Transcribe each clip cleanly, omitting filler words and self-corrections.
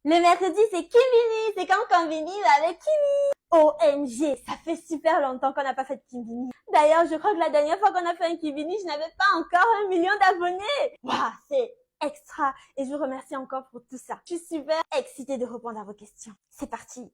Le mercredi, c'est Kimbini. C'est comme Combini, mais avec Kimi. OMG, ça fait super longtemps qu'on n'a pas fait de Kimbini. D'ailleurs, je crois que la dernière fois qu'on a fait un Kimbini, je n'avais pas encore 1 million d'abonnés. Waouh, c'est extra. Et je vous remercie encore pour tout ça. Je suis super excitée de répondre à vos questions. C'est parti.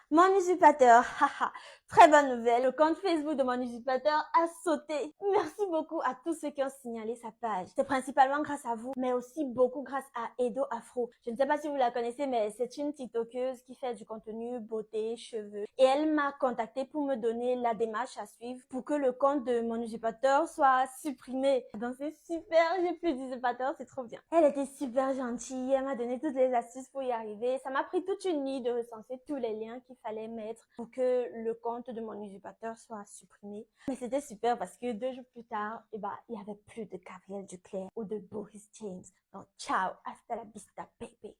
Mon usurpateur, haha, très bonne nouvelle, le compte Facebook de mon usurpateur a sauté. Merci beaucoup à tous ceux qui ont signalé sa page. C'est principalement grâce à vous, mais aussi beaucoup grâce à Edo Afro. Je ne sais pas si vous la connaissez, mais c'est une TikTokeuse qui fait du contenu beauté, cheveux. Et elle m'a contacté pour me donner la démarche à suivre pour que le compte de mon usurpateur soit supprimé. Donc c'est super, j'ai plus d'usurpateur, c'est trop bien. Elle était super gentille, elle m'a donné toutes les astuces pour y arriver. Ça m'a pris toute une nuit de recenser tous les liens qu'il fallait mettre pour que le compte de mon usurpateur soit supprimé. Mais c'était super parce que 2 jours plus tard, il y avait plus de Gabriel Duclerc ou de Boris James. Donc, ciao, hasta la vista, baby.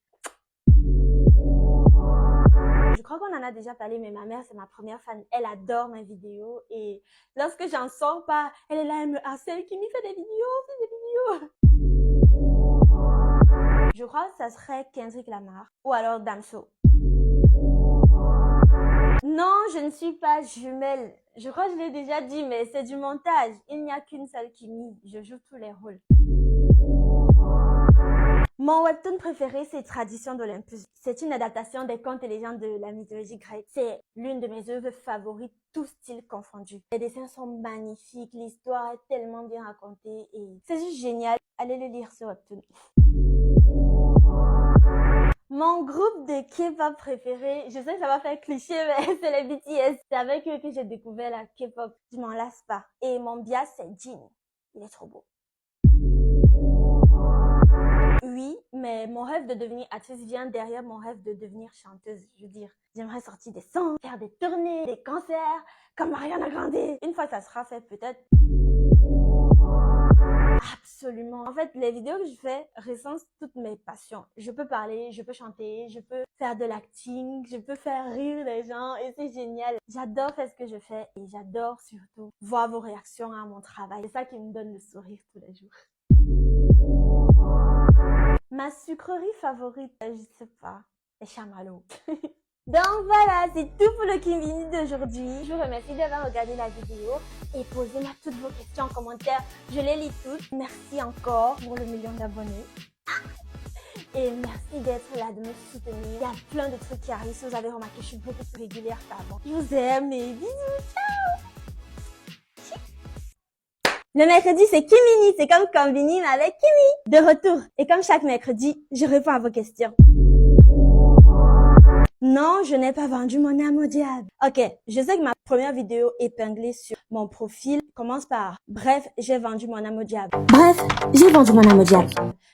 Je crois qu'on en a déjà parlé, mais ma mère, c'est ma première fan. Elle adore mes vidéos et lorsque j'en sors pas, elle est là, elle me harcèle, qui me fait des vidéos, fais des vidéos. Je crois que ça serait Kendrick Lamar ou alors Damso. Non, je ne suis pas jumelle. Je crois que je l'ai déjà dit, mais c'est du montage. Il n'y a qu'une seule Kimi. Je joue tous les rôles. Mon webtoon préféré, c'est Tradition d'Olympus. C'est une adaptation des contes et légendes de la mythologie grecque. C'est l'une de mes œuvres favorites, tous styles confondus. Les dessins sont magnifiques, l'histoire est tellement bien racontée et c'est juste génial. Allez le lire sur webtoon. Mon groupe de K-pop préféré, je sais que ça va faire cliché, mais c'est les BTS. C'est avec eux que j'ai découvert la K-pop. Je m'en lasse pas. Et mon bias, c'est Jin. Il est trop beau. Oui, mais mon rêve de devenir actrice vient derrière mon rêve de devenir chanteuse. Je veux dire, j'aimerais sortir des sons, faire des tournées, des concerts, comme Ariana Grande. Une fois ça sera fait, peut-être. Absolument. En fait, les vidéos que je fais recensent toutes mes passions. Je peux parler, je peux chanter, je peux faire de l'acting, je peux faire rire les gens et c'est génial. J'adore faire ce que je fais et j'adore surtout voir vos réactions à mon travail. C'est ça qui me donne le sourire tous les jours. Ma sucrerie favorite, je sais pas, les chamallows. Donc voilà, c'est tout pour le Kimbini d'aujourd'hui. Je vous remercie d'avoir regardé la vidéo et posez-moi toutes vos questions en commentaire. Je les lis toutes. Merci encore pour le 1 million d'abonnés. Et merci d'être là, de me soutenir. Il y a plein de trucs qui arrivent. Si vous avez remarqué, je suis beaucoup plus régulière qu'avant. Je vous aime et bisous, ciao! Le mercredi, c'est Kimbini. C'est comme Combini, mais avec Kimi. De retour. Et comme chaque mercredi, je réponds à vos questions. Non, je n'ai pas vendu mon âme au diable. Ok, je sais que ma première vidéo épinglée sur mon profil commence par « Bref, j'ai vendu mon âme au diable ». Bref, j'ai vendu mon âme au diable.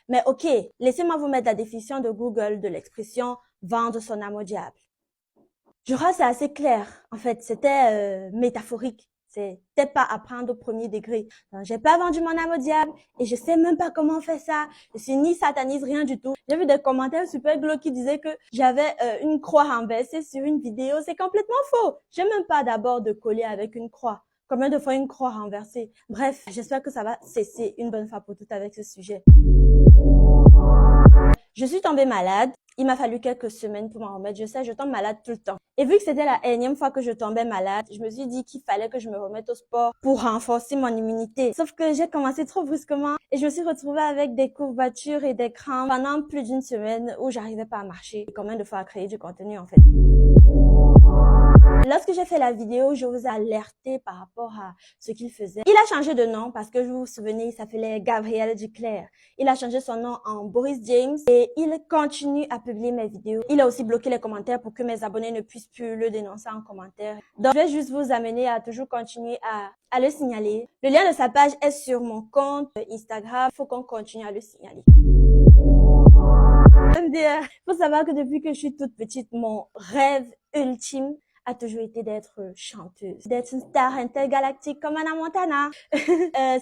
Mais ok, laissez-moi vous mettre la définition de Google de l'expression « vendre son âme au diable ». Je crois que c'est assez clair. En fait, c'était métaphorique. C'était pas à prendre au premier degré. J'ai pas vendu mon âme au diable et je sais même pas comment on fait ça. Je suis ni sataniste, rien du tout. J'ai vu des commentaires super glauques qui disaient que j'avais une croix renversée sur une vidéo. C'est complètement faux. J'ai même pas d'abord de coller avec une croix. Combien de fois une croix renversée? Bref, j'espère que ça va cesser une bonne fois pour toutes avec ce sujet. Je suis tombée malade. Il m'a fallu quelques semaines pour m'en remettre. Je sais, je tombe malade tout le temps. Et vu que c'était la énième fois que je tombais malade, je me suis dit qu'il fallait que je me remette au sport pour renforcer mon immunité. Sauf que j'ai commencé trop brusquement et je me suis retrouvée avec des courbatures et des crampes pendant plus d'1 semaine où j'arrivais pas à marcher. Et combien de fois à créer du contenu en fait. Lorsque j'ai fait la vidéo, je vous ai alerté par rapport à ce qu'il faisait. Il a changé de nom parce que vous vous souvenez, il s'appelait Gabriel Duclerc. Il a changé son nom en Boris James et il continue à publier mes vidéos. Il a aussi bloqué les commentaires pour que mes abonnés ne puissent plus le dénoncer en commentaire. Donc, je vais juste vous amener à toujours continuer à le signaler. Le lien de sa page est sur mon compte Instagram. Il faut qu'on continue à le signaler. Il faut savoir que depuis que je suis toute petite, mon rêve ultime a toujours été d'être chanteuse, d'être une star intergalactique comme Hannah Montana.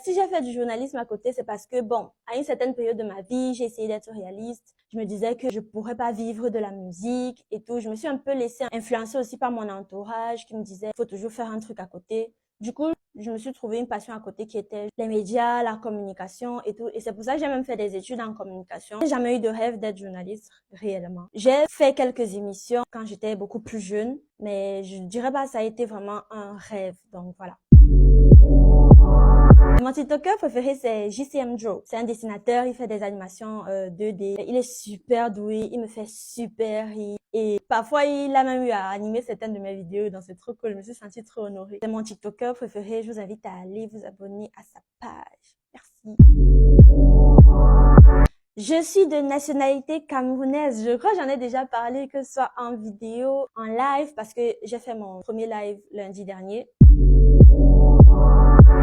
Si j'ai fait du journalisme à côté, c'est parce que, bon, à une certaine période de ma vie, j'ai essayé d'être réaliste. Je me disais que je pourrais pas vivre de la musique et tout. Je me suis un peu laissée influencer aussi par mon entourage qui me disait, faut toujours faire un truc à côté. Du coup, je me suis trouvé une passion à côté qui était les médias, la communication et tout. Et c'est pour ça que j'ai même fait des études en communication. J'ai jamais eu de rêve d'être journaliste réellement. J'ai fait quelques émissions quand j'étais beaucoup plus jeune, mais je dirais pas que ça a été vraiment un rêve. Donc voilà. Mon TikToker préféré, c'est JCM Joe. C'est un dessinateur, il fait des animations 2D. Il est super doué, il me fait super rire. Et parfois, il a même eu à animer certaines de mes vidéos, donc c'est trop cool. Je me suis sentie trop honorée. C'est mon TikToker préféré. Je vous invite à aller vous abonner à sa page. Merci. Je suis de nationalité camerounaise. Je crois que j'en ai déjà parlé, que ce soit en vidéo, en live, parce que j'ai fait mon premier live lundi dernier.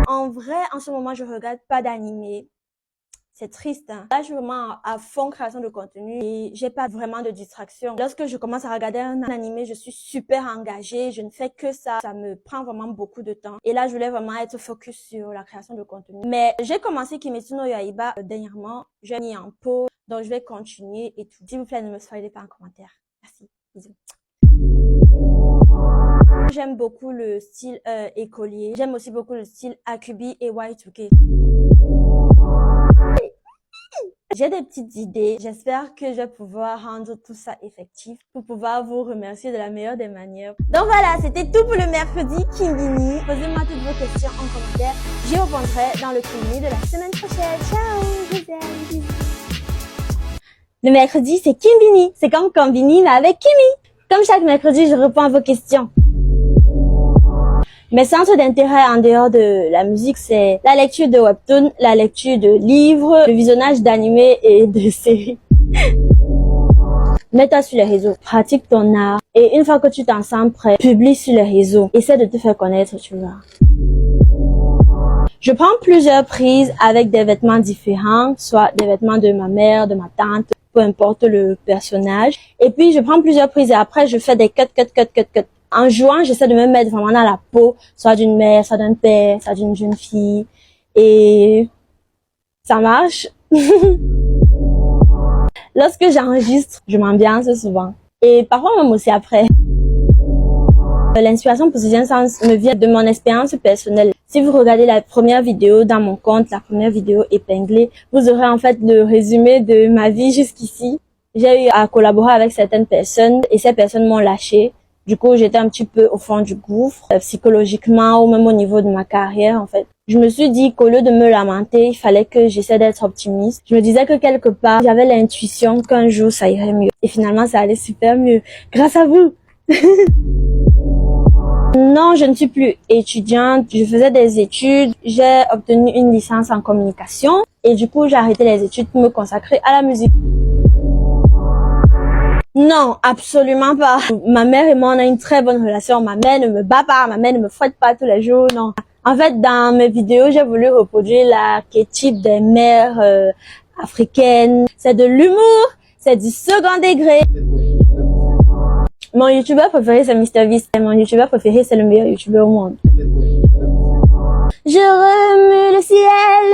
En vrai, en ce moment, je regarde pas d'animé. C'est triste, hein. Là, je suis vraiment à fond création de contenu et j'ai pas vraiment de distraction. Lorsque je commence à regarder un animé, je suis super engagée. Je ne fais que ça. Ça me prend vraiment beaucoup de temps. Et là, je voulais vraiment être focus sur la création de contenu. Mais j'ai commencé Kimetsu no Yaiba dernièrement. J'ai mis en pause. Donc, je vais continuer et tout. S'il vous plaît, ne me spoilez pas en commentaire. Merci. Bisous. J'aime beaucoup le style écolier. J'aime aussi beaucoup le style Akubi et Y2K. J'ai des petites idées. J'espère que je vais pouvoir rendre tout ça effectif pour pouvoir vous remercier de la meilleure des manières. Donc voilà, c'était tout pour le mercredi Kimbini. Posez-moi toutes vos questions en commentaire. J'y répondrai dans le Kimbini de la semaine prochaine. Ciao, je vous aime, bisous. Le mercredi, c'est Kimbini. C'est comme Combini, mais avec Kimi. Comme chaque mercredi, je réponds à vos questions. Mes centres d'intérêt en dehors de la musique, c'est la lecture de webtoons, la lecture de livres, le visionnage d'animés et de séries. Mets-toi sur les réseaux, pratique ton art et une fois que tu t'en sens prêt, publie sur les réseaux. Essaie de te faire connaître, tu vois. Je prends plusieurs prises avec des vêtements différents, soit des vêtements de ma mère, de ma tante, peu importe le personnage. Et puis, je prends plusieurs prises et après, je fais des cuts. En jouant, j'essaie de me mettre vraiment dans la peau, soit d'une mère, soit d'un père, soit d'une jeune fille. Et ça marche. Lorsque j'enregistre, je m'ambiance souvent. Et parfois même aussi après. L'inspiration pour ce sens me vient de mon expérience personnelle. Si vous regardez la première vidéo dans mon compte, la première vidéo épinglée, vous aurez en fait le résumé de ma vie jusqu'ici. J'ai eu à collaborer avec certaines personnes et ces personnes m'ont lâché. Du coup, j'étais un petit peu au fond du gouffre, psychologiquement ou même au niveau de ma carrière, en fait. Je me suis dit qu'au lieu de me lamenter, il fallait que j'essaie d'être optimiste. Je me disais que quelque part, j'avais l'intuition qu'un jour, ça irait mieux. Et finalement, ça allait super mieux. Grâce à vous! Non, je ne suis plus étudiante. Je faisais des études. J'ai obtenu une licence en communication. Et du coup, j'ai arrêté les études pour me consacrer à la musique. Non, absolument pas. Ma mère et moi, on a une très bonne relation. Ma mère ne me bat pas, ma mère ne me fouette pas tous les jours, non. En fait, dans mes vidéos, j'ai voulu reproduire l'archétype des mères africaines. C'est de l'humour, c'est du second degré. Mon youtubeur préféré, c'est MrBeast. Mon youtubeur préféré, c'est le meilleur youtubeur au monde. Je remue le ciel,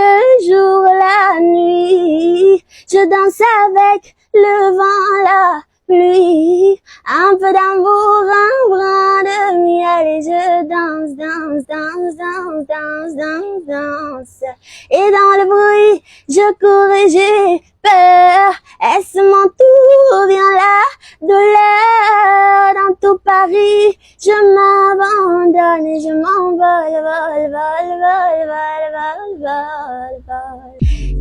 le jour, la nuit. Je danse avec le vent, la pluie, un peu d'amour, un brin de miel et je danse. Et dans le bruit, je cours et j'ai peur. Est-ce mon tour? Vient la douleur dans tout Paris. Je m'abandonne et je m'envole, vol.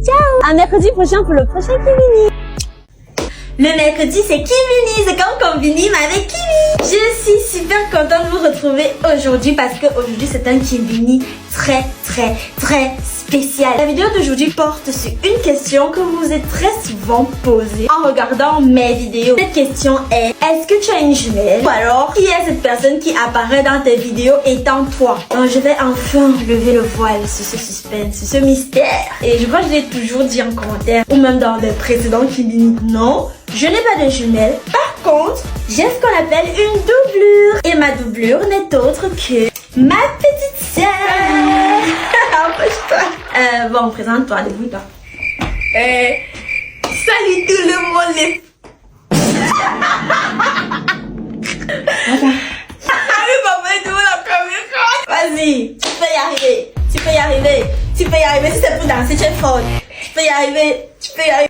Ciao! À mercredi prochain pour le prochain Kimbini. Le mercredi, c'est Kimbini, c'est comme Combini, mais avec Kimi. Je suis super contente de vous retrouver aujourd'hui parce que aujourd'hui c'est un Kimbini très spécial. La vidéo d'aujourd'hui porte sur une question que vous vous êtes très souvent posée en regardant mes vidéos. Cette question est, est-ce que tu as une jumelle? Ou alors, qui est cette personne qui apparaît dans tes vidéos étant toi? Donc je vais enfin lever le voile sur ce suspense, sur ce mystère. Et je crois que je l'ai toujours dit en commentaire ou même dans des précédents Kimbini. Non, je n'ai pas de jumelle. Par contre, j'ai ce qu'on appelle une doublure. Et ma doublure n'est autre que ma petite sœur. Approche-toi. Bon, présente-toi, débrouille-toi. Salut tout le monde les... Vas-y, tu peux y arriver. c'est une faute. Tu peux y arriver. Tu peux y arriver.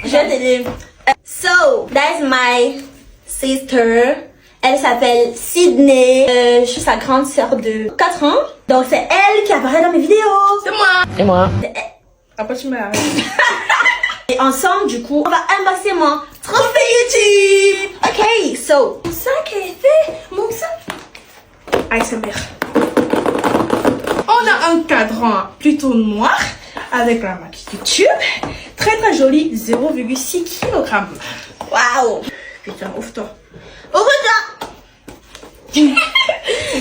Je vais t'aider. So, that's my sister. Elle s'appelle Sydney. Je suis sa grande sœur de 4 ans. Donc, c'est elle qui apparaît dans mes vidéos. C'est moi. Et moi? Après, tu m'as arrêté. Et ensemble, du coup, on va unboxer mon trophée YouTube. Ok, so. Mon sac est fait. Mon sac. ASMR. On a un cadran plutôt noir avec la marque YouTube. Très très joli, 0,6 kg. Waouh. Putain, ouvre-toi. Ouvre-toi.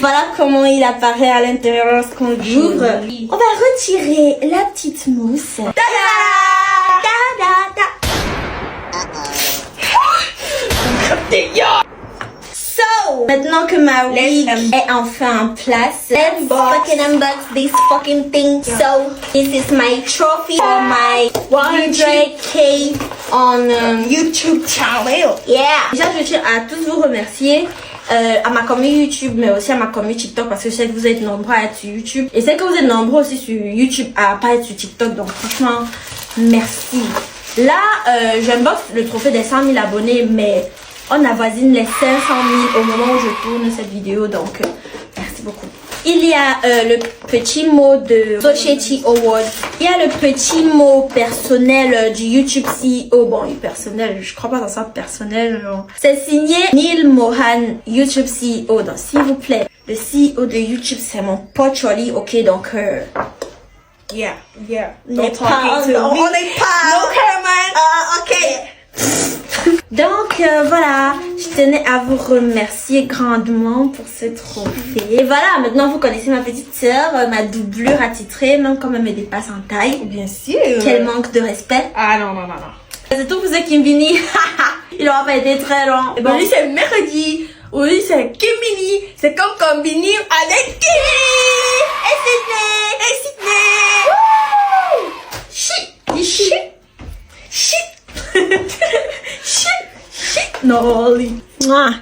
Voilà comment il apparaît à l'intérieur lorsqu'on l'ouvre. Joli. On va retirer la petite mousse. Ta-da! Ta-da-da! So, maintenant que ma wig est enfin en place, let's fucking unbox this fucking thing. So, this is my trophy for my 100K on YouTube channel. Yeah! Déjà, je tiens à tous vous remercier. À ma communauté YouTube, mais aussi à ma communauté TikTok, parce que je sais que vous êtes nombreux à être sur YouTube. Et je sais que vous êtes nombreux aussi sur YouTube à pas être sur TikTok. Donc franchement, merci. Là, j'unbox le trophée des 100 000 abonnés, mais on avoisine les 500 000 au moment où je tourne cette vidéo. Donc, merci beaucoup. Il y a le petit mot de Society Award. Il y a le petit mot personnel du YouTube CEO. Bon, personnel, je crois pas dans ça personnel. C'est signé Neil Mohan, YouTube CEO. Donc, s'il vous plaît, le CEO de YouTube, c'est mon pote Charlie. Ok, donc, Yeah, yeah. on Don't n'est talk pas, into me. on n'est pas. No comment. Ok. Donc voilà, je tenais à vous remercier grandement pour ce trophée. Et voilà, maintenant vous connaissez ma petite sœur, ma doublure attitrée, même quand elle me dépasse en taille. Bien sûr. Quel manque de respect. Ah non, non, non, non. C'est tout pour ce Kimbini. Il n'aura pas été très long. Et bon, lui c'est mercredi. Oui, c'est Kimbini. C'est comme combini avec Kimi. Et Sydney. Et Sydney. Shit. Shit. Shit. Shit. Shit. No, Oli. Mouah.